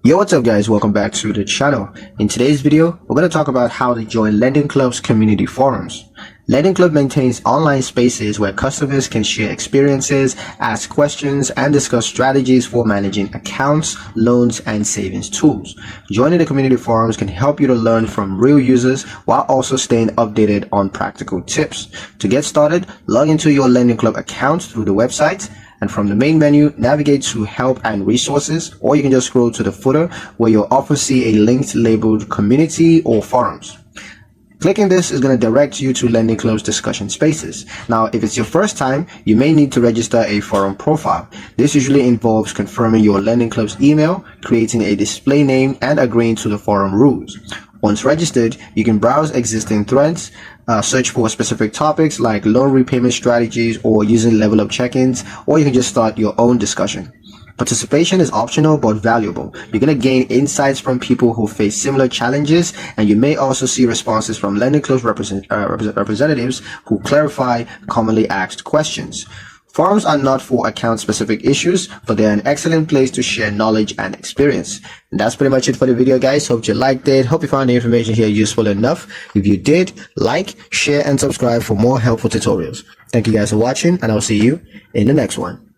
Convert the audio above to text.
Yo, what's up guys, welcome back to the channel. In today's video, we're going to talk about how to join Lendingclub's community forums. Lendingclub maintains online spaces where customers can share experiences, ask questions, and discuss strategies for managing accounts, loans, and savings tools. Joining the community forums can help you to learn from real users while also staying updated on practical tips. To get started, log into your Lendingclub account through the website, and from the main menu, navigate to Help and Resources, or you can just scroll to the footer where you'll often see a link labeled Community or Forums. Clicking this is going to direct you to Lendingclub's discussion spaces. Now, if it's your first time, you may need to register a forum profile. This usually involves confirming your Lendingclub's email, creating a display name, and agreeing to the forum rules. Once registered, you can browse existing threads, search for specific topics like loan repayment strategies or using level up check-ins, or you can just start your own discussion. Participation is optional but valuable. You're going to gain insights from people who face similar challenges, and you may also see responses from Lendingclub's representatives who clarify commonly asked questions. Forums are not for account-specific issues, but they're an excellent place to share knowledge and experience. And that's pretty much it for the video, guys. Hope you liked it. Hope you found the information here useful enough. If you did, like, share, and subscribe for more helpful tutorials. Thank you guys for watching, and I'll see you in the next one.